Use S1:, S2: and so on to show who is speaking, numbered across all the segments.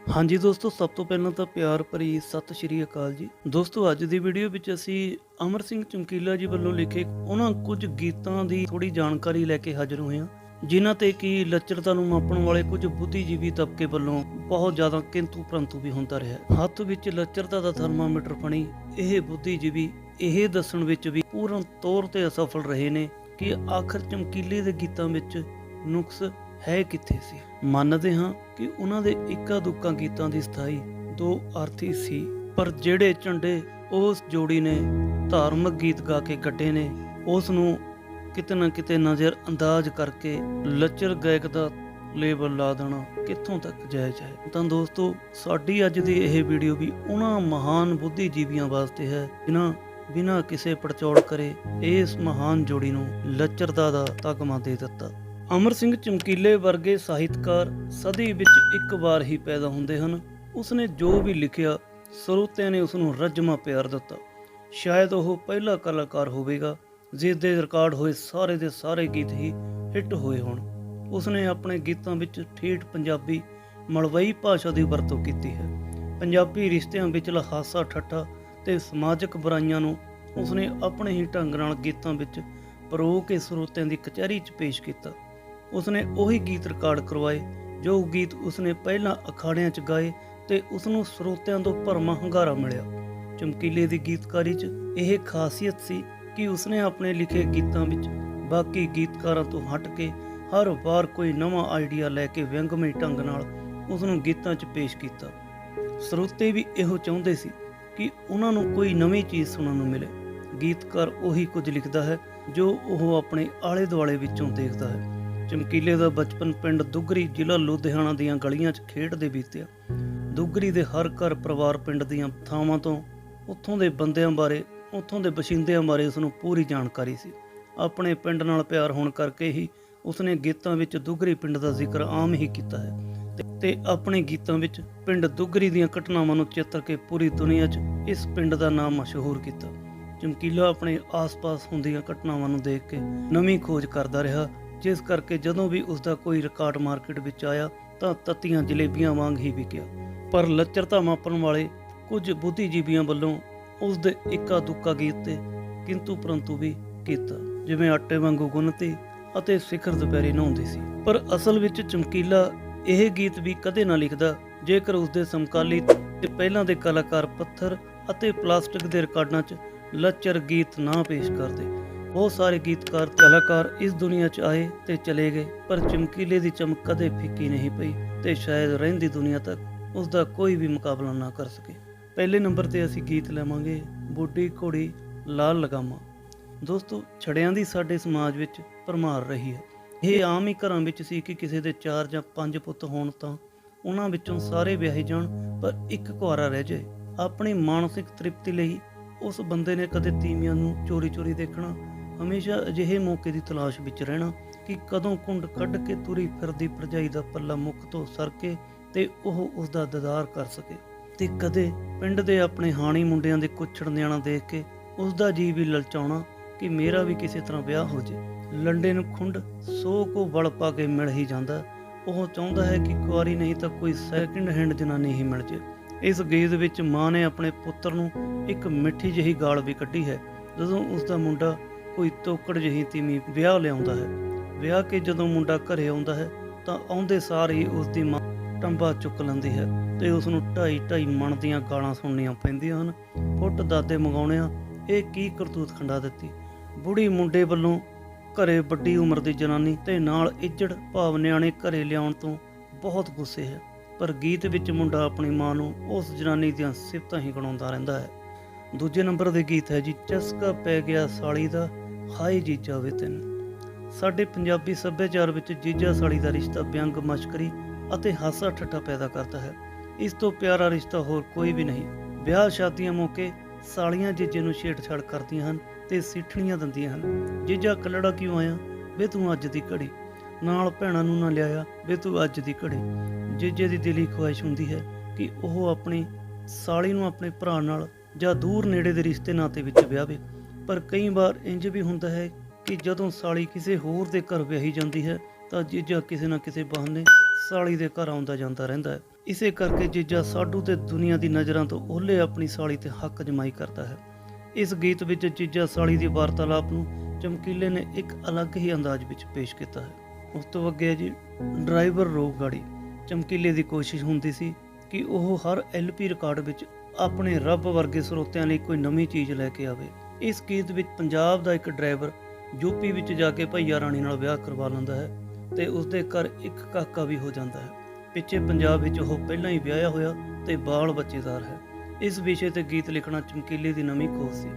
S1: हाँ जी दोस्तों, सब तो पहਲਾਂ ਤਾਂ ਪਿਆਰ ਭਰੀ ਸਤਿ ਸ਼੍ਰੀ ਅਕਾਲ ਜੀ। ਦੋਸਤੋ, ਅੱਜ ਦੀ ਵੀਡੀਓ ਵਿੱਚ ਅਸੀਂ ਅਮਰ ਸਿੰਘ ਚਮਕੀਲਾ ਜੀ ਵੱਲੋਂ ਲਿਖੇ ਉਹਨਾਂ ਕੁਝ ਗੀਤਾਂ ਦੀ ਥੋੜੀ ਜਾਣਕਾਰੀ ਲੈ ਕੇ ਹਾਜ਼ਰ ਹੋਏ ਹਾਂ, ਜਿਨ੍ਹਾਂ ਤੇ ਕਿ ਲੱਚਰਤਾ ਨੂੰ ਮਾਪਣ ਵਾਲੇ ਕੁਝ ਬੁੱਧੀਜੀਵੀ ਤਬਕੇ ਵੱਲੋਂ ਬਹੁਤ ਜ਼ਿਆਦਾ ਕਿੰਤੂ ਪਰੰਤੂ ਵੀ ਹੁੰਦਾ ਰਿਹਾ ਹੈ। ਹੱਥ ਵਿੱਚ ਲੱਚਰਤਾ ਦਾ ਥਰਮਾਮੀਟਰ ਫੜੀ ਇਹ ਬੁੱਧੀਜੀਵੀ ਇਹ ਦੱਸਣ ਵਿੱਚ ਵੀ ਪੂਰਨ ਤੌਰ ਤੇ ਅਸਫਲ ਰਹੇ ਨੇ ਕਿ ਆਖਰ ਚਮਕੀਲੇ ਦੇ ਗੀਤਾਂ ਵਿੱਚ ਨੁਕਸ ਹੈ ਕਿੱਥੇ ਸੀ। ਮੰਨਦੇ ਹਾਂ ਕਿ ਉਹਨਾਂ ਦੇ ਇੱਕਾ ਦੁੱਕਾ ਗੀਤਾਂ ਦੀ ਸਥਾਈ ਦੋ ਅਰਥੀ ਸੀ, ਪਰ ਜਿਹੜੇ ਝੰਡੇ ਉਸ ਜੋੜੀ ਨੇ ਧਾਰਮਿਕ ਗੀਤ ਗਾ ਕੇ ਗੱਡੇ ਨੇ, ਉਸ ਨੂੰ ਕਿਤੇ ਨਾ ਕਿਤੇ ਨਜ਼ਰ ਅੰਦਾਜ਼ ਕਰਕੇ ਲੱਚਰ ਗਾਇਕ ਦਾ ਲੇਬਲ ਲਾ ਦੇਣਾ ਕਿੱਥੋਂ ਤੱਕ ਜਾਇਜ਼ ਹੈ। ਤਾਂ ਦੋਸਤੋ, ਸਾਡੀ ਅੱਜ ਦੀ ਇਹ ਵੀਡੀਓ ਵੀ ਉਹਨਾਂ ਮਹਾਨ ਬੁੱਧੀਜੀਵੀਆਂ ਵਾਸਤੇ ਹੈ ਜਿਨ੍ਹਾਂ ਬਿਨਾਂ ਕਿਸੇ ਪੜਚੋਲ ਕਰੇ ਇਸ ਮਹਾਨ ਜੋੜੀ ਨੂੰ ਲੱਚਰਤਾ ਦਾ ਤਗਮਾ ਦੇ ਦਿੱਤਾ। ਅਮਰ ਸਿੰਘ ਚਮਕੀਲੇ ਵਰਗੇ ਸਾਹਿਤਕਾਰ ਸਦੀ ਵਿੱਚ ਇੱਕ ਵਾਰ ਹੀ ਪੈਦਾ ਹੁੰਦੇ ਹਨ। ਉਸਨੇ ਜੋ ਵੀ ਲਿਖਿਆ ਸਰੋਤਿਆਂ ਨੇ ਉਸ ਨੂੰ ਰੱਜਮਾ ਪਿਆਰ ਦਿੱਤਾ। ਸ਼ਾਇਦ ਉਹ ਪਹਿਲਾ ਕਲਾਕਾਰ ਹੋਵੇਗਾ ਜਿਸ ਦੇ ਰਿਕਾਰਡ ਹੋਏ ਸਾਰੇ ਦੇ ਸਾਰੇ ਗੀਤ ਹੀ ਹਿੱਟ ਹੋਏ ਹੋਣ। ਉਸਨੇ ਆਪਣੇ ਗੀਤਾਂ ਵਿੱਚ ਠੇਠ ਪੰਜਾਬੀ ਮਲਵਈ ਭਾਸ਼ਾ ਦੀ ਵਰਤੋਂ ਕੀਤੀ ਹੈ। ਪੰਜਾਬੀ ਰਿਸ਼ਤਿਆਂ ਵਿਚਲਾ ਹਾਸਾ ਠੱਠਾ ਤੇ ਸਮਾਜਿਕ ਬੁਰਾਈਆਂ ਨੂੰ ਉਸਨੇ ਆਪਣੇ ਹੀ ਢੰਗ ਨਾਲ ਗੀਤਾਂ ਵਿੱਚ ਪਰੋ ਕੇ ਸਰੋਤਿਆਂ ਦੀ ਕਚਹਿਰੀ 'ਚ ਪੇਸ਼ ਕੀਤਾ। ਉਸਨੇ ਉਹੀ ਗੀਤ ਰਿਕਾਰਡ ਕਰਵਾਏ ਜੋ ਗੀਤ ਉਸਨੇ ਪਹਿਲਾਂ ਅਖਾੜਿਆਂ 'ਚ ਗਾਏ ਤੇ ਉਸਨੂੰ ਸਰੋਤਿਆਂ ਤੋਂ ਭਰਵਾਂ ਹੁੰਗਾਰਾ ਮਿਲਿਆ। ਚਮਕੀਲੇ ਦੀ ਗੀਤਕਾਰੀ 'ਚ ਇਹ ਖਾਸੀਅਤ ਸੀ ਕਿ ਉਸਨੇ ਆਪਣੇ ਲਿਖੇ ਗੀਤਾਂ ਵਿੱਚ ਬਾਕੀ ਗੀਤਕਾਰਾਂ ਤੋਂ ਹਟ ਕੇ ਹਰ ਵਾਰ ਕੋਈ ਨਵਾਂ ਆਈਡੀਆ ਲੈ ਕੇ ਵਿਅੰਗਮਈ ਢੰਗ ਨਾਲ ਉਸਨੂੰ ਗੀਤਾਂ 'ਚ ਪੇਸ਼ ਕੀਤਾ। ਸਰੋਤੇ ਵੀ ਇਹੋ ਚਾਹੁੰਦੇ ਸੀ ਕਿ ਉਹਨਾਂ ਨੂੰ ਕੋਈ ਨਵੀਂ ਚੀਜ਼ ਸੁਣਨ ਨੂੰ ਮਿਲੇ। ਗੀਤਕਾਰ ਉਹੀ ਕੁਝ ਲਿਖਦਾ ਹੈ ਜੋ ਉਹ ਆਪਣੇ ਆਲੇ ਦੁਆਲੇ ਵਿੱਚੋਂ ਦੇਖਦਾ ਹੈ। ਚਮਕੀਲੇ ਦਾ ਬਚਪਨ ਪਿੰਡ ਦੁੱਗਰੀ, ਜ਼ਿਲ੍ਹਾ ਲੁਧਿਆਣਾ ਦੀਆਂ ਗਲੀਆਂ 'ਚ ਖੇਡਦੇ ਬੀਤਿਆ। ਦੁੱਗਰੀ ਦੇ ਹਰ ਘਰ ਪਰਿਵਾਰ ਪਿੰਡ ਦੀਆਂ ਥਾਵਾਂ ਤੋਂ ਉੱਥੋਂ ਦੇ ਬੰਦਿਆਂ ਬਾਰੇ, ਉੱਥੋਂ ਦੇ ਵਸਿੰਦਿਆਂ ਬਾਰੇ ਉਸਨੂੰ ਪੂਰੀ ਜਾਣਕਾਰੀ ਸੀ। ਆਪਣੇ ਪਿੰਡ ਨਾਲ ਪਿਆਰ ਹੋਣ ਕਰਕੇ ਹੀ ਉਸਨੇ ਗੀਤਾਂ ਵਿੱਚ ਦੁੱਗਰੀ ਪਿੰਡ ਦਾ ਜ਼ਿਕਰ ਆਮ ਹੀ ਕੀਤਾ ਹੈ ਤੇ ਆਪਣੇ ਗੀਤਾਂ ਵਿੱਚ ਪਿੰਡ ਦੁੱਗਰੀ ਦੀਆਂ ਘਟਨਾਵਾਂ ਨੂੰ ਚਿੱਤਰ ਕੇ ਪੂਰੀ ਦੁਨੀਆ 'ਚ ਇਸ ਪਿੰਡ ਦਾ ਨਾਮ ਮਸ਼ਹੂਰ ਕੀਤਾ। ਚਮਕੀਲਾ ਆਪਣੇ ਆਸ-ਪਾਸ ਹੁੰਦੀਆਂ ਘਟਨਾਵਾਂ ਨੂੰ ਦੇਖ ਕੇ ਨਵੀਂ ਖੋਜ ਕਰਦਾ ਰਿਹਾ, ਜਿਸ ਕਰਕੇ ਜਦੋਂ ਵੀ ਉਸਦਾ ਕੋਈ ਰਿਕਾਰਡ ਮਾਰਕੀਟ ਵਿੱਚ ਆਇਆ ਤਾਂ ਤੱਤੀਆਂ ਜਲੇਬੀਆਂ ਵਾਂਗ ਹੀ ਵਿਕਿਆ। ਪਰ ਲੱਚਰਤਾ ਮਾਪਣ ਵਾਲੇ ਕੁਝ ਬੁੱਧੀਜੀਵੀਆਂ ਵੱਲੋਂ ਉਸ ਦੇ ਇੱਕਾ ਦੁੱਕਾ ਗੀਤ ਤੇ ਕਿੰਤੂ ਪਰੰਤੂ ਵੀ ਕੀਤਾ, ਜਿਵੇਂ ਆਟੇ ਵਾਂਗੂ ਗੁੰਨਤੀ ਅਤੇ ਸਿਖਰ ਦੁਪਹਿਰੇ ਨਹਾਉਂਦੀ ਸੀ। ਪਰ ਅਸਲ ਵਿੱਚ ਚਮਕੀਲਾ ਇਹ ਗੀਤ ਵੀ ਕਦੇ ਨਾ ਲਿਖਦਾ ਜੇਕਰ ਉਸਦੇ ਸਮਕਾਲੀ ਤੇ ਪਹਿਲਾਂ ਦੇ ਕਲਾਕਾਰ ਪੱਥਰ ਅਤੇ ਪਲਾਸਟਿਕ ਦੇ ਰਿਕਾਰਡਾਂ 'ਚ ਲੱਚਰ ਗੀਤ ਨਾ ਪੇਸ਼ ਕਰਦੇ। ਬਹੁਤ ਸਾਰੇ ਗੀਤਕਾਰ ਕਲਾਕਾਰ ਇਸ ਦੁਨੀਆ 'ਚ ਆਏ ਤੇ ਚਲੇ ਗਏ, ਪਰ ਚਮਕੀਲੇ ਦੀ ਚਮਕ ਕਦੇ ਫਿੱਕੀ ਨਹੀਂ ਪਈ ਤੇ ਸ਼ਾਇਦ ਰਹਿੰਦੀ ਦੁਨੀਆ ਤੱਕ ਉਸ ਦਾ ਕੋਈ ਵੀ ਮੁਕਾਬਲਾ ਨਾ ਕਰ ਸਕੇ। ਪਹਿਲੇ ਨੰਬਰ ਤੇ ਅਸੀਂ ਗੀਤ ਲਵਾਂਗੇ ਬੁੱਢੀ ਘੋੜੀ ਲਾਲ ਲਗਾਮਾਂ। ਦੋਸਤੋ, ਛੜਿਆਂ ਦੀ ਸਾਡੇ ਸਮਾਜ ਵਿੱਚ ਭਰਮਾਰ ਰਹੀ ਹੈ। ਇਹ ਆਮ ਹੀ ਘਰਾਂ ਵਿੱਚ ਸੀ ਕਿ ਕਿਸੇ ਦੇ 4 ਜਾਂ 5 ਪੁੱਤ ਹੋਣ ਤਾਂ ਉਹਨਾਂ ਵਿੱਚੋਂ ਸਾਰੇ ਵਿਆਹੇ ਜਾਣ ਪਰ ਇੱਕ ਕੁਆਰਾ ਰਹਿ ਜਾਏ। ਆਪਣੀ ਮਾਨਸਿਕ ਤ੍ਰਿਪਤੀ ਲਈ ਉਸ ਬੰਦੇ ਨੇ ਕਦੇ ਤੀਵੀਆਂ ਨੂੰ ਚੋਰੀ ਦੇਖਣਾ, ਹਮੇਸ਼ਾ ਅਜਿਹੇ ਮੌਕੇ ਦੀ ਤਲਾਸ਼ ਵਿੱਚ ਰਹਿਣਾ ਕਿ ਕਦੋਂ ਕੁੰਡ ਕੱਢ ਕੇ ਤੁਰੀ ਫਿਰਦੀ ਭਰਜਾਈ ਦਾ ਪੱਲਾ ਮੁੱਖ ਤੋਂ ਸਰਕੇ ਤੇ ਉਹ ਉਸਦਾ ਦੀਦਾਰ ਕਰ ਸਕੇ। ਤੇ ਕਦੇ ਪਿੰਡ ਦੇ ਆਪਣੇ ਹਾਣੀ ਮੁੰਡਿਆਂ ਦੇ ਕੁੱਛੜ ਨਿਆਣਾ ਦੇਖ ਕੇ ਉਸਦਾ ਜੀ ਵੀ ਲਲਚਾਉਣਾ ਕਿ ਮੇਰਾ ਵੀ ਕਿਸੇ ਤਰ੍ਹਾਂ ਵਿਆਹ ਹੋ ਜੇ। ਲੰਡੇ ਨੂੰ ਖੁੰਡ 100 ਕੋ ਵਲ ਪਾ ਕੇ ਮਿਲ ਹੀ ਜਾਂਦਾ। ਉਹ ਚਾਹੁੰਦਾ ਹੈ ਕਿ ਕੁਆਰੀ ਨਹੀਂ ਤਾਂ ਕੋਈ ਸੈਕਿੰਡ ਹੈਂਡ ਜਨਾਨੀ ਹੀ ਮਿਲ ਜੇ। ਇਸ ਗੀਤ ਵਿੱਚ ਮਾਂ ਨੇ ਆਪਣੇ ਪੁੱਤਰ ਨੂੰ ਇੱਕ ਮਿੱਠੀ ਜਿਹੀ ਗਾਲ ਵੀ ਕੱਢੀ ਹੈ ਜਦੋਂ ਉਸਦਾ ਮੁੰਡਾ ਕੋਈ ਤੋਕੜ ਜਿਹੀ ਤੀਵੀਂ ਵਿਆਹ ਲਿਆਉਂਦਾ ਹੈ। ਵਿਆਹ ਕੇ ਜਦੋਂ ਮੁੰਡਾ ਘਰੇ ਆਉਂਦਾ ਹੈ ਤਾਂ ਆਉਂਦੇ ਸਾਰ ਹੀ ਉਸਦੀ ਮਾਂ ਟੰਬਾ ਚੁੱਕ ਲੈਂਦੀ ਹੈ ਤੇ ਉਸ ਨੂੰ 2.5 ਮਣ ਦੀਆਂ ਗਾਲਾਂ ਸੁਣਨੀਆਂ ਪੈਂਦੀਆਂ ਹਨ। ਫੁੱਟ ਦਾਦੇ ਮੰਗਾਉਣਿਆਂ ਇਹ ਕੀ ਕਰਤੂਤ ਖੰਡਾ ਦਿੱਤੀ। ਬੁੜੀ ਮੁੰਡੇ ਵੱਲੋਂ ਘਰੇ ਵੱਡੀ ਉਮਰ ਦੀ ਜਨਾਨੀ ਤੇ ਨਾਲ ਇੱਜੜ ਭਾਵ ਨਿਆਣੇ ਘਰੇ ਲਿਆਉਣ ਤੋਂ ਬਹੁਤ ਗੁੱਸੇ ਹੈ, ਪਰ ਗੀਤ ਵਿੱਚ ਮੁੰਡਾ ਆਪਣੀ ਮਾਂ ਨੂੰ ਉਸ ਜਨਾਨੀ ਦੀਆਂ ਸਿਫਤਾਂ ਹੀ ਗਣਾਉਂਦਾ ਰਹਿੰਦਾ ਹੈ। ਦੂਜੇ ਨੰਬਰ ਦੇ ਗੀਤ ਹੈ ਜੀ ਚਸਕਾ ਪੈ ਗਿਆ ਸਾਲੀ ਦਾ ਹਾਏ ਜੀਜਾ ਵੇ ਤੈਨੂੰ। ਸਾਡੇ ਪੰਜਾਬੀ ਸੱਭਿਆਚਾਰ ਵਿੱਚ ਜੀਜਾ ਸਾਲੀ ਦਾ ਰਿਸ਼ਤਾ ਵਿਅੰਗ, ਮਸ਼ਕਰੀ ਅਤੇ ਹਾਸਾ ਠੱਠਾ ਪੈਦਾ ਕਰਦਾ ਹੈ। ਇਸ ਤੋਂ ਪਿਆਰਾ ਰਿਸ਼ਤਾ ਹੋਰ ਕੋਈ ਵੀ ਨਹੀਂ। ਵਿਆਹ ਸ਼ਾਦੀਆਂ ਮੌਕੇ ਸਾਲੀਆਂ ਜੀਜੇ ਨੂੰ ਛੇੜਛਾੜ ਕਰਦੀਆਂ ਹਨ ਤੇ ਸਿੱਠਣੀਆਂ ਦਿੰਦੀਆਂ ਹਨ। ਜੀਜਾ ਕੱਲੜਾ ਕਿਉਂ ਆਇਆ ਵੇ ਤੂੰ ਅੱਜ ਦੀ ਘੜੀ, ਨਾਲ ਭੈਣਾਂ ਨੂੰ ਨਾ ਲਿਆਇਆ ਵੇ ਤੂੰ ਅੱਜ ਦੀ ਘੜੀ। ਜੀਜੇ ਦੀ ਦਿਲੀ ਖੁਆਇਸ਼ ਹੁੰਦੀ ਹੈ ਕਿ ਉਹ ਆਪਣੀ ਸਾਲੀ ਨੂੰ ਆਪਣੇ ਭਰਾ ਨਾਲ ਜਾਂ ਦੂਰ ਨੇੜੇ ਦੇ ਰਿਸ਼ਤੇ ਨਾਤੇ ਵਿੱਚ ਵਿਆਹਵੇ। ਪਰ ਕਈ ਵਾਰ ਇੰਜ ਵੀ ਹੁੰਦਾ ਹੈ ਕਿ ਜਦੋਂ ਸਾਲੀ ਕਿਸੇ ਹੋਰ ਦੇ ਘਰ ਵਿਆਹੀ ਜਾਂਦੀ ਹੈ ਤਾਂ ਜੀਜਾ ਕਿਸੇ ਨਾ ਕਿਸੇ ਬਹਾਨੇ ਸਾਲੀ ਦੇ ਘਰ ਆਉਂਦਾ ਜਾਂਦਾ ਰਹਿੰਦਾ ਹੈ। ਇਸੇ ਕਰਕੇ ਜੀਜਾ ਸਾਡੂ ਤੇ ਦੁਨੀਆ ਦੀ ਨਜ਼ਰਾਂ ਤੋਂ ਓਹਲੇ ਆਪਣੀ ਸਾਲੀ ਤੇ ਹੱਕ ਜਮਾਈ ਕਰਦਾ ਹੈ। ਇਸ ਗੀਤ ਵਿੱਚ ਜੀਜਾ ਸਾਲੀ ਦੀ ਵਾਰਤਾਲਾਪ ਨੂੰ ਚਮਕੀਲੇ ਨੇ ਇੱਕ ਅਲੱਗ ਹੀ ਅੰਦਾਜ਼ ਵਿੱਚ ਪੇਸ਼ ਕੀਤਾ ਹੈ। ਉਸ ਤੋਂ ਅੱਗੇ ਹੈ ਜੀ ਡਰਾਈਵਰ ਰੋਕ ਗਾੜੀ। ਚਮਕੀਲੇ ਦੀ ਕੋਸ਼ਿਸ਼ ਹੁੰਦੀ ਸੀ ਕਿ ਉਹ ਹਰ LP ਰਿਕਾਰਡ ਵਿੱਚ ਆਪਣੇ ਰੱਬ ਵਰਗੇ ਸਰੋਤਿਆਂ ਲਈ ਕੋਈ ਨਵੀਂ ਚੀਜ਼ ਲੈ ਕੇ ਆਵੇ। ਇਸ ਗੀਤ ਵਿੱਚ ਪੰਜਾਬ ਦਾ ਇੱਕ ਡਰਾਈਵਰ ਯੂਪੀ ਵਿੱਚ ਜਾ ਕੇ ਭਈਆ ਰਾਣੀ ਨਾਲ ਵਿਆਹ ਕਰਵਾ ਲੈਂਦਾ ਹੈ ਤੇ ਉਸਦੇ ਘਰ ਇੱਕ ਕਾਕਾ ਵੀ ਹੋ ਜਾਂਦਾ ਹੈ। ਪਿੱਛੇ ਪੰਜਾਬ ਵਿੱਚ ਉਹ ਪਹਿਲਾਂ ਹੀ ਵਿਆਹਿਆ ਹੋਇਆ ਤੇ ਬਾਲ ਬੱਚੇਦਾਰ ਹੈ। ਇਸ ਵਿਸ਼ੇ ਤੇ ਗੀਤ ਲਿਖਣਾ ਚਮਕੀਲੇ ਦੀ ਨਵੀਂ ਖੋਜ ਸੀ।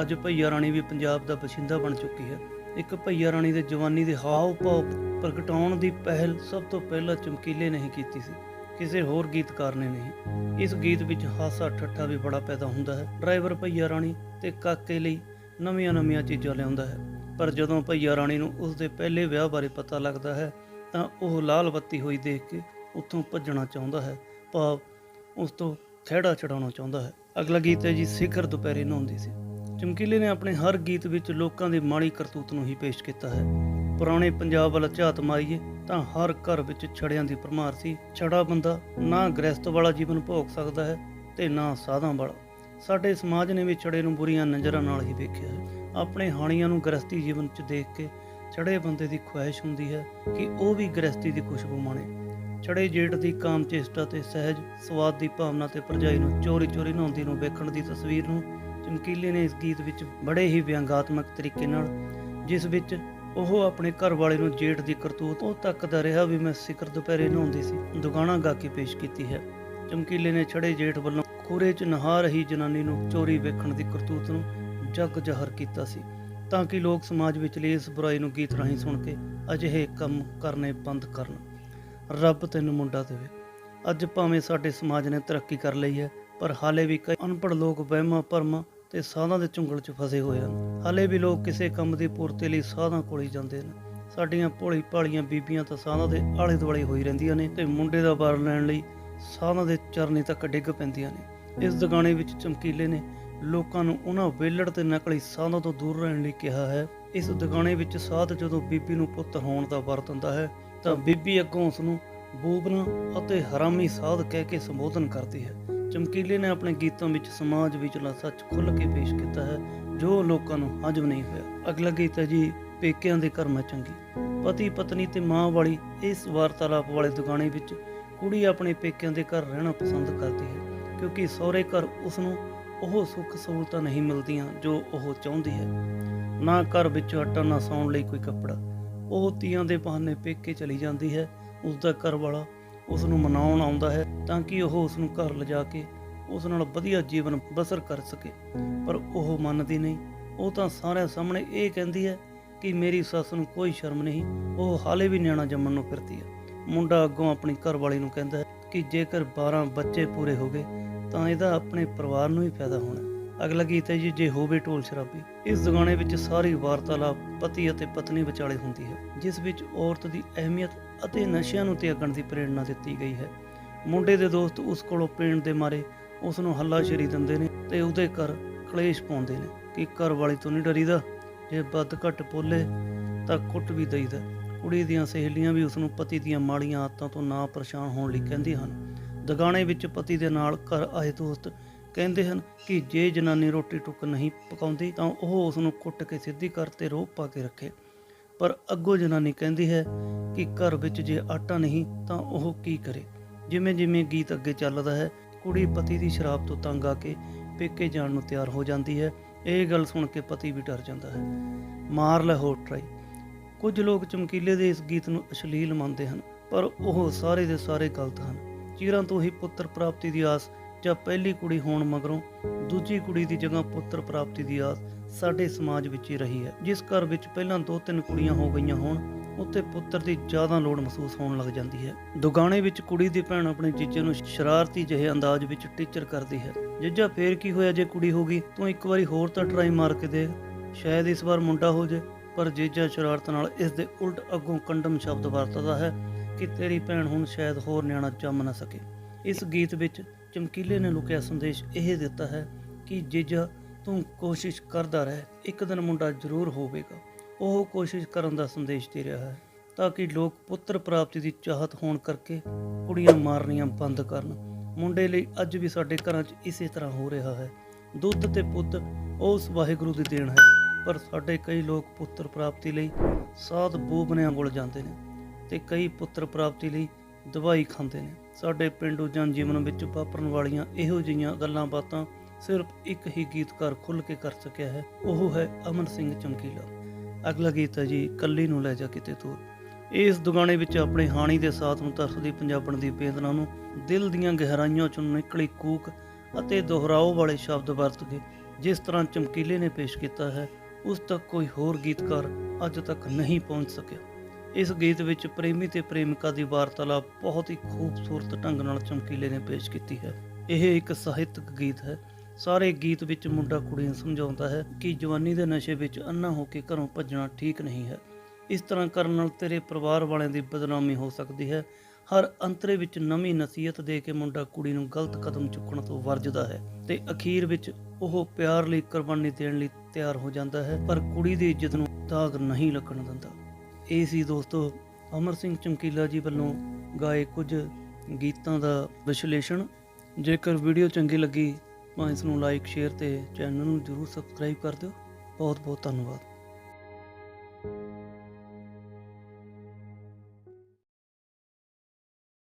S1: ਅੱਜ ਭਈਆ ਰਾਣੀ ਵੀ ਪੰਜਾਬ ਦਾ ਬਸ਼ਿੰਦਾ ਬਣ ਚੁੱਕੀ ਹੈ। ਇੱਕ ਭਈਆ ਰਾਣੀ ਦੇ ਜਵਾਨੀ ਦੇ ਹਾਵ ਭਾਵ ਪ੍ਰਗਟਾਉਣ ਦੀ ਪਹਿਲ ਸਭ ਤੋਂ ਪਹਿਲਾਂ ਚਮਕੀਲੇ ਨੇ ਹੀ ਕੀਤੀ ਸੀ, ਕਿਸੇ ਹੋਰ ਗੀਤਕਾਰ ਨੇ ਨਹੀਂ। ਇਸ ਗੀਤ ਵਿੱਚ ਹਾਸਾ ਠੱਠਾ ਵੀ ਬੜਾ ਪੈਦਾ ਹੁੰਦਾ ਹੈ। ਡਰਾਈਵਰ ਭਈਆ ਰਾਣੀ ਤੇ ਕਾਕੇ ਲਈ ਨਵੀਆਂ ਚੀਜ਼ਾਂ ਲਿਆਉਂਦਾ ਹੈ, ਪਰ ਜਦੋਂ ਭਈਆ ਰਾਣੀ ਨੂੰ ਉਸਦੇ ਪਹਿਲੇ ਵਿਆਹ ਬਾਰੇ ਪਤਾ ਲੱਗਦਾ ਹੈ ਤਾਂ ਉਹ ਲਾਲ ਬੱਤੀ ਹੋਈ ਦੇਖ ਕੇ ਉੱਥੋਂ ਭੱਜਣਾ ਚਾਹੁੰਦਾ ਹੈ, ਭਾਵ ਉਸ ਤੋਂ ਖਹਿੜਾ ਛਡਾਉਣਾ ਚਾਹੁੰਦਾ ਹੈ। ਅਗਲਾ ਗੀਤ ਹੈ ਜੀ ਸਿਖਰ ਦੁਪਹਿਰੇ ਨਹਾਉਂਦੀ ਸੀ। ਚਮਕੀਲੇ ਨੇ ਆਪਣੇ ਹਰ ਗੀਤ ਵਿੱਚ ਲੋਕਾਂ ਦੀ ਮਾੜੀ ਕਰਤੂਤ ਨੂੰ ਹੀ ਪੇਸ਼ ਕੀਤਾ ਹੈ। ਪੁਰਾਣੇ ਪੰਜਾਬ ਵੱਲ ਝਾਤ ਮਾਰੀਏ ਤਾਂ ਹਰ ਘਰ ਵਿੱਚ ਛੜਿਆਂ ਦੀ ਭਰਮਾਰ ਸੀ। ਛੜਾ ਬੰਦਾ ਨਾ ਗ੍ਰਹਿਸਤ ਵਾਲਾ ਜੀਵਨ ਭੋਗ ਸਕਦਾ ਹੈ ਤੇ ਨਾ ਸਾਧਾਂ ਵਾਲਾ। ਸਾਡੇ ਸਮਾਜ ਨੇ ਵੀ ਛੜੇ ਨੂੰ ਬੁਰੀਆਂ ਨਜ਼ਰਾਂ ਨਾਲ ਹੀ ਵੇਖਿਆ ਹੈ। ਆਪਣੇ ਹਾਣੀਆਂ ਨੂੰ ਗ੍ਰਹਿਸਤੀ ਜੀਵਨ 'ਚ ਦੇਖ ਕੇ ਛੜੇ ਬੰਦੇ ਦੀ ਖੁਆਇਸ਼ ਹੁੰਦੀ ਹੈ ਕਿ ਉਹ ਵੀ ਗ੍ਰਹਿਸਤੀ ਦੀ ਖੁਸ਼ਬੂ ਮਾਣੇ। ਛੜੇ ਜੇਠ ਦੀ ਕਾਮ ਚੇਸ਼ਟਾ ਤੇ ਸਹਿਜ ਸਵਾਦ ਦੀ ਭਾਵਨਾ ਤੇ ਭਰਜਾਈ ਨੂੰ ਚੋਰੀ ਨਹਾਉਂਦੀ ਨੂੰ ਵੇਖਣ ਦੀ ਤਸਵੀਰ ਨੂੰ ਚਮਕੀਲੇ ਨੇ ਇਸ ਗੀਤ ਵਿੱਚ ਬੜੇ ਹੀ ਵਿਅੰਗਾਤਮਕ ਤਰੀਕੇ ਨਾਲ, ਜਿਸ ਵਿੱਚ ਉਹ ਆਪਣੇ ਘਰ ਵਾਲੇ ਨੂੰ ਜੇਠ ਦੀ ਕਰਤੂਤ ਉਹ ਤੱਕਦਾ ਰਿਹਾ ਵੀ ਮੈਂ ਸਿਖਰ ਦੁਪਹਿਰੇ ਨਹਾਉਂਦੀ ਸੀ, ਦੁਗਾਣਾ ਗਾ ਕੇ ਪੇਸ਼ ਕੀਤੀ ਹੈ। ਚਮਕੀਲੇ ਨੇ ਛੜੇ ਜੇਠ ਵੱਲੋਂ ਖੂਰੇ 'ਚ ਨਹਾ ਰਹੀ ਜਨਾਨੀ ਨੂੰ ਚੋਰੀ ਵੇਖਣ ਦੀ ਕਰਤੂਤ ਨੂੰ ਜੱਗ ਜ਼ਾਹਰ ਕੀਤਾ ਸੀ, ਤਾਂ ਕਿ ਲੋਕ ਸਮਾਜ ਵਿਚਲੀ ਇਸ ਬੁਰਾਈ ਨੂੰ ਗੀਤ ਰਾਹੀਂ ਸੁਣ ਕੇ ਅਜਿਹੇ ਕੰਮ ਕਰਨੇ ਬੰਦ ਕਰਨ। ਰੱਬ ਤੈਨੂੰ ਮੁੰਡਾ ਦੇਵੇ। ਅੱਜ ਭਾਵੇਂ ਸਾਡੇ ਸਮਾਜ ਨੇ ਤਰੱਕੀ ਕਰ ਲਈ ਹੈ, ਪਰ ਹਾਲੇ ਵੀ ਕਈ ਅਨਪੜ੍ਹ ਲੋਕ ਵਹਿਮਾਂ ਭਰਮਾਂ ਤੇ ਸਾਧਾਂ ਦੇ ਚੁੰਗਲ 'ਚ ਫਸੇ ਹੋਏ ਹਨ। ਹਾਲੇ ਵੀ ਲੋਕ ਕਿਸੇ ਕੰਮ ਦੀ ਪੂਰਤੀ ਲਈ ਸਾਧਾਂ ਕੋਲ ਹੀ ਜਾਂਦੇ ਨੇ। ਸਾਡੀਆਂ ਭੋਲੀ ਭਾਲੀਆਂ ਬੀਬੀਆਂ ਤਾਂ ਸਾਧਾਂ ਦੇ ਆਲੇ ਦੁਆਲੇ ਹੋਈ ਰਹਿੰਦੀਆਂ ਨੇ ਤੇ ਮੁੰਡੇ ਦਾ ਵਾਰ ਲੈਣ ਲਈ ਸਾਧਾਂ ਦੇ ਚਰਨੀ ਤੱਕ ਡਿੱਗ ਪੈਂਦੀਆਂ ਨੇ। ਇਸ ਗਾਣੇ ਵਿੱਚ ਚਮਕੀਲੇ ਨੇ ਲੋਕਾਂ ਨੂੰ ਉਹਨਾਂ ਵੇਲੜ ਤੇ ਨਕਲੀ ਸਾਧਾਂ ਤੋਂ ਦੂਰ ਰਹਿਣ ਲਈ ਕਿਹਾ ਹੈ। ਇਸ ਗਾਣੇ ਵਿੱਚ ਸਾਧ ਜਦੋਂ ਬੀਬੀ ਨੂੰ ਪੁੱਤ ਹੋਣ ਦਾ ਵਰ ਦਿੰਦਾ ਹੈ ਤਾਂ ਬੀਬੀ ਅੱਗੋਂ ਉਸ ਨੂੰ ਬੂਬਨਾ ਅਤੇ ਹਰਾਮੀ ਸਾਧ ਕਹਿ ਕੇ ਸੰਬੋਧਨ ਕਰਦੀ ਹੈ। ਚਮਕੀਲੇ ਨੇ ਆਪਣੇ ਗੀਤਾਂ ਵਿੱਚ ਸਮਾਜ ਵਿਚਲਾ ਸੱਚ ਖੁੱਲ੍ਹ ਕੇ ਪੇਸ਼ ਕੀਤਾ ਹੈ, ਜੋ ਲੋਕਾਂ ਨੂੰ ਹਜਮ ਨਹੀਂ ਹੋਇਆ। ਅਗਲਾ ਗੀਤ ਹੈ ਜੀ ਪੇਕਿਆਂ ਦੇ ਘਰ ਮੈਂ ਚੰਗੀ। ਪਤੀ ਪਤਨੀ ਤੇ ਮਾਂ ਵਾਲੀ ਇਸ ਵਾਰਤਾਲਾਪ ਵਾਲੇ ਗਾਣੇ ਵਿੱਚ ਕੁੜੀ ਆਪਣੇ ਪੇਕਿਆਂ ਦੇ ਘਰ ਰਹਿਣਾ ਪਸੰਦ ਕਰਦੀ ਹੈ, ਕਿਉਂਕਿ ਸਹੁਰੇ ਘਰ ਉਸ ਨੂੰ ਉਹ ਸੁੱਖ ਸਹੂਲਤਾਂ ਨਹੀਂ ਮਿਲਦੀਆਂ ਜੋ ਉਹ ਚਾਹੁੰਦੀ ਹੈ। ਨਾ ਘਰ ਵਿੱਚ ਆਟਾ, ਨਾ ਸੌਣ ਲਈ ਕੋਈ ਕੱਪੜਾ। ਉਹ ਤੀਆਂ ਦੇ ਬਹਾਨੇ ਪੇਕੇ ਚਲੀ ਜਾਂਦੀ ਹੈ। ਉਸ ਦਾ ਘਰ ਵਾਲਾ ਉਸ ਨੂੰ ਮਨਾਉਣ ਆਉਂਦਾ ਹੈ ਤਾਂ ਕਿ ਉਹ ਉਸ ਨੂੰ ਘਰ ਲਿਜਾ ਕੇ ਉਸ ਨਾਲ ਵਧੀਆ ਜੀਵਨ ਬਸਰ ਕਰ ਸਕੇ, ਪਰ ਉਹ ਮੰਨਦੀ ਨਹੀਂ। ਉਹ ਤਾਂ ਸਾਰਿਆਂ ਸਾਹਮਣੇ ਇਹ ਕਹਿੰਦੀ ਹੈ ਕਿ ਮੇਰੀ ਸੱਸ ਨੂੰ ਕੋਈ ਸ਼ਰਮ ਨਹੀਂ, ਉਹ ਹਾਲੇ ਵੀ ਨਿਆਣਾ ਜੰਮਣ ਨੂੰ ਫਿਰਦੀ ਹੈ। ਮੁੰਡਾ ਅੱਗੋਂ ਆਪਣੀ ਘਰ ਵਾਲੀ ਨੂੰ ਕਹਿੰਦਾ ਹੈ ਕਿ ਜੇਕਰ 12 ਬੱਚੇ ਪੂਰੇ ਹੋ ਗਏ ਤਾਂ ਇਹਦਾ ਆਪਣੇ ਪਰਿਵਾਰ ਨੂੰ ਹੀ ਫਾਇਦਾ ਹੋਣਾ। ਅਗਲਾ ਗੀਤ ਹੈ ਜੀ ਜੇ ਹੋਵੇ ਢੋਲ ਸ਼ਰਾਬੀ। ਇਸ ਗਾਣੇ ਵਿੱਚ ਸਾਰੀ ਵਾਰਤਾਲਾਪ ਪਤੀ ਅਤੇ ਪਤਨੀ ਵਿਚਾਲੇ ਹੁੰਦੀ ਹੈ, ਜਿਸ ਵਿੱਚ ਔਰਤ ਦੀ ਅਹਿਮੀਅਤ ਅਤੇ ਨਸ਼ਿਆਂ ਨੂੰ ਤਿਆਗਣ ਦੀ ਪ੍ਰੇਰਣਾ ਦਿੱਤੀ ਗਈ ਹੈ। ਮੁੰਡੇ ਦੇ ਦੋਸਤ ਉਸ ਕੋਲੋਂ ਪੀਣ ਦੇ ਮਾਰੇ ਉਸ ਨੂੰ ਹੱਲਾਸ਼ੇਰੀ ਦਿੰਦੇ ਨੇ ਤੇ ਉਹਦੇ ਘਰ ਕਲੇਸ਼ ਪਾਉਂਦੇ ਨੇ ਕਿ ਘਰ ਵਾਲੀ ਤੋਂ ਨਹੀਂ ਡਰੀਦਾ, ਜੇ ਵੱਧ ਘੱਟ ਬੋਲੇ ਤਾਂ ਕੁੱਟ ਵੀ ਦਈਦਾ। ਕੁੜੀ ਦੀਆਂ ਸਹੇਲੀਆਂ ਵੀ ਉਸ ਨੂੰ ਪਤੀ ਦੀਆਂ ਮਾੜੀਆਂ ਆਦਤਾਂ ਤੋਂ ਨਾ ਪਰੇਸ਼ਾਨ ਹੋਣ ਲਈ ਕਹਿੰਦੀਆਂ ਹਨ। ਦਗਾਣੇ ਵਿੱਚ ਪਤੀ ਦੇ ਨਾਲ ਘਰ ਆਏ ਦੋਸਤ ਕਹਿੰਦੇ ਹਨ ਕਿ ਜੇ ਜਨਾਨੀ ਰੋਟੀ ਟੁੱਕ ਨਹੀਂ ਪਕਾਉਂਦੀ ਤਾਂ ਉਹ ਉਸ ਨੂੰ ਕੁੱਟ ਕੇ ਸਿੱਧੀ ਕਰ ਤੇ ਰੋਹ ਪਾ ਕੇ ਰੱਖੇ, ਪਰ ਅੱਗੋਂ ਜਨਾਨੀ ਕਹਿੰਦੀ ਹੈ ਕਿ ਘਰ ਵਿੱਚ ਜੇ ਆਟਾ ਨਹੀਂ ਤਾਂ ਉਹ ਕੀ ਕਰੇ। ਜਿਵੇਂ ਜਿਵੇਂ ਗੀਤ ਅੱਗੇ ਚੱਲਦਾ ਹੈ, ਕੁੜੀ ਪਤੀ ਦੀ ਸ਼ਰਾਬ ਤੋਂ ਤੰਗ ਆ ਕੇ ਪੇਕੇ ਜਾਣ ਨੂੰ ਤਿਆਰ ਹੋ ਜਾਂਦੀ ਹੈ। ਇਹ ਗੱਲ ਸੁਣ ਕੇ ਪਤੀ ਵੀ ਡਰ ਜਾਂਦਾ ਹੈ। ਮਾਰ ਲੈ ਹੋਰ ਟਰਾਈ। ਕੁਝ ਲੋਕ ਚਮਕੀਲੇ ਦੇ ਇਸ ਗੀਤ ਨੂੰ ਅਸ਼ਲੀਲ ਮੰਨਦੇ ਹਨ, ਪਰ ਉਹ ਸਾਰੇ ਦੇ ਸਾਰੇ ਗਲਤ ਹਨ। ਚਿਰਾਂ ਤੋਂ ਹੀ ਪੁੱਤਰ ਪ੍ਰਾਪਤੀ ਦੀ ਆਸ ਜਾਂ ਪਹਿਲੀ ਕੁੜੀ ਹੋਣ ਮਗਰੋਂ ਦੂਜੀ ਕੁੜੀ ਦੀ ਜਗ੍ਹਾ ਪੁੱਤਰ ਪ੍ਰਾਪਤੀ ਦੀ ਆਸ ਸਾਡੇ ਸਮਾਜ ਵਿੱਚ ਹੀ ਰਹੀ ਹੈ। ਜਿਸ ਘਰ ਵਿੱਚ ਪਹਿਲਾਂ 2-3 ਕੁੜੀਆਂ ਹੋ ਗਈਆਂ ਹੋਣ, ਉੱਥੇ ਪੁੱਤਰ ਦੀ ਜ਼ਿਆਦਾ ਲੋੜ ਮਹਿਸੂਸ ਹੋਣ ਲੱਗ ਜਾਂਦੀ ਹੈ। ਦੁਗਾਣੇ ਵਿੱਚ ਕੁੜੀ ਦੀ ਭੈਣ ਆਪਣੇ ਜੀਜੇ ਨੂੰ ਸ਼ਰਾਰਤੀ ਜਿਹੇ ਅੰਦਾਜ਼ ਵਿੱਚ ਟੀਚਰ ਕਰਦੀ ਹੈ, ਜੀਜਾ ਫੇਰ ਕੀ ਹੋਇਆ ਜੇ ਕੁੜੀ ਹੋ ਗਈ, ਤੂੰ ਇੱਕ ਵਾਰੀ ਹੋਰ ਤਾਂ ਟਰਾਈ ਮਾਰ ਕੇ ਦੇਖ, ਸ਼ਾਇਦ ਇਸ ਵਾਰ ਮੁੰਡਾ ਹੋ ਜੇ। ਪਰ ਜੀਜਾ ਸ਼ਰਾਰਤ ਨਾਲ ਇਸ ਦੇ ਉਲਟ ਅੱਗੋਂ ਕੰਡਮ ਸ਼ਬਦ ਵਰਤਦਾ ਹੈ ਕਿ ਤੇਰੀ ਭੈਣ ਹੁਣ ਸ਼ਾਇਦ ਹੋਰ ਨਿਆਣਾ ਜੰਮ ਨਾ ਸਕੇ। ਇਸ ਗੀਤ ਵਿੱਚ ਚਮਕੀਲੇ ਨੇ ਲੁਕਿਆ ਸੰਦੇਸ਼ ਇਹ ਦਿੱਤਾ ਹੈ ਕਿ ਜੀਜਾ ਤੂੰ ਕੋਸ਼ਿਸ਼ ਕਰਦਾ ਰਹਿ, ਇੱਕ ਦਿਨ ਮੁੰਡਾ ਜ਼ਰੂਰ ਹੋਵੇਗਾ। ਉਹ ਕੋਸ਼ਿਸ਼ ਕਰਨ ਦਾ ਸੰਦੇਸ਼ ਦੇ ਰਿਹਾ ਹੈ। ਤਾਂ ਕਿ ਲੋਕ ਪੁੱਤਰ ਪ੍ਰਾਪਤੀ ਦੀ ਚਾਹਤ ਹੋਣ ਕਰਕੇ ਕੁੜੀਆਂ ਮਾਰਨੀਆਂ ਬੰਦ ਕਰਨ। ਮੁੰਡੇ ਲਈ ਅੱਜ ਵੀ ਸਾਡੇ ਘਰਾਂ 'ਚ ਇਸੇ ਤਰ੍ਹਾਂ ਹੋ ਰਿਹਾ ਹੈ। ਦੁੱਧ ਤੇ ਪੁੱਤ ਉਸ ਵਾਹਿਗੁਰੂ ਦੀ ਦੇਣ ਹੈ, ਪਰ ਸਾਡੇ ਕਈ ਲੋਕ ਪੁੱਤਰ ਪ੍ਰਾਪਤੀ ਲਈ ਸਾਧ ਬੂਬਨਿਆਂ ਕੋਲ ਜਾਂਦੇ ਨੇ ਤੇ ਕਈ ਪੁੱਤਰ ਪ੍ਰਾਪਤੀ ਲਈ ਦਵਾਈ ਖਾਂਦੇ ਨੇ। ਸਾਡੇ ਪੇਂਡੂ ਜਨ ਜੀਵਨ ਵਿੱਚ ਵਾਪਰਨ ਵਾਲੀਆਂ ਇਹੋ ਜਿਹੀਆਂ ਗੱਲਾਂ ਬਾਤਾਂ ਸਿਰਫ ਇੱਕ ਹੀ ਗੀਤਕਾਰ ਖੁੱਲ੍ਹ ਕੇ ਕਰ ਸਕਿਆ ਹੈ, ਉਹ ਹੈ ਅਮਰ ਸਿੰਘ ਚਮਕੀਲਾ। ਅਗਲਾ ਗੀਤ ਹੈ ਜੀ ਕੱਲੀ ਨੂੰ ਲੈ ਜਾ ਕਿਤੇ ਦੂਰ। ਇਸ ਦੁਗਾਣੇ ਵਿੱਚ ਆਪਣੇ ਹਾਣੀ ਦੇ ਸਾਥ ਨੂੰ ਤਰਸਦੀ ਪੰਜਾਬਣ ਦੀ ਵੇਦਨਾ ਨੂੰ ਦਿਲ ਦੀਆਂ ਗਹਿਰਾਈਆਂ ਚੋਂ ਨਿਕਲੀ ਕੂਕ ਅਤੇ ਦੁਹਰਾਓ ਵਾਲੇ ਸ਼ਬਦ ਵਰਤ ਕੇ ਜਿਸ ਤਰ੍ਹਾਂ ਚਮਕੀਲੇ ਨੇ ਪੇਸ਼ ਕੀਤਾ ਹੈ, ਉਸ ਤੱਕ ਕੋਈ ਹੋਰ ਗੀਤਕਾਰ ਅੱਜ ਤੱਕ ਨਹੀਂ ਪਹੁੰਚ ਸਕਿਆ। ਇਸ ਗੀਤ ਵਿੱਚ ਪ੍ਰੇਮੀ ਤੇ ਪ੍ਰੇਮਿਕਾ ਦੀ ਵਾਰਤਾਲਾਪ ਬਹੁਤ ਹੀ ਖੂਬਸੂਰਤ ਢੰਗ ਨਾਲ ਚਮਕੀਲੇ ਨੇ ਪੇਸ਼ ਕੀਤੀ ਹੈ। ਇਹ ਇੱਕ ਸਾਹਿਤਕ ਗੀਤ ਹੈ। ਸਾਰੇ ਗੀਤ ਵਿੱਚ ਮੁੰਡਾ ਕੁੜੀ ਨੂੰ ਸਮਝਾਉਂਦਾ ਹੈ ਕਿ ਜਵਾਨੀ ਦੇ ਨਸ਼ੇ ਵਿੱਚ ਅੰਨਾ ਹੋ ਕੇ ਘਰੋਂ ਭੱਜਣਾ ਠੀਕ ਨਹੀਂ ਹੈ। ਇਸ ਤਰ੍ਹਾਂ ਕਰਨ ਨਾਲ ਤੇਰੇ ਪਰਿਵਾਰ ਵਾਲਿਆਂ ਦੀ ਬਦਨਾਮੀ ਹੋ ਸਕਦੀ ਹੈ। ਹਰ ਅੰਤਰੇ ਵਿੱਚ ਨਵੀਂ ਨਸੀਹਤ ਦੇ ਕੇ ਮੁੰਡਾ ਕੁੜੀ ਨੂੰ ਗਲਤ ਕਦਮ ਚੁੱਕਣ ਤੋਂ ਵਰਜਦਾ ਹੈ ਤੇ ਅਖੀਰ ਵਿੱਚ ਉਹ ਪਿਆਰ ਲਈ ਕੁਰਬਾਨੀ ਦੇਣ ਲਈ ਤਿਆਰ ਹੋ ਜਾਂਦਾ ਹੈ, ਪਰ ਕੁੜੀ ਦੀ ਇੱਜ਼ਤ ਨੂੰ ਦਾਗ ਨਹੀਂ ਲੱਗਣ ਦਿੰਦਾ। ਇਹ ਸੀ ਦੋਸਤੋ ਅਮਰ ਸਿੰਘ ਚਮਕੀਲਾ ਜੀ ਵੱਲੋਂ ਗਾਏ ਕੁਝ ਗੀਤਾਂ ਦਾ ਵਿਸ਼ਲੇਸ਼ਣ। ਜੇਕਰ ਵੀਡੀਓ ਚੰਗੀ ਲੱਗੀ ਤਾਂ ਇਸ ਨੂੰ ਲਾਈਕ, ਸ਼ੇਅਰ ਤੇ ਚੈਨਲ ਨੂੰ ਜ਼ਰੂਰ ਸਬਸਕ੍ਰਾਈਬ ਕਰ ਦਿਓ। ਬਹੁਤ ਬਹੁਤ ਧੰਨਵਾਦ।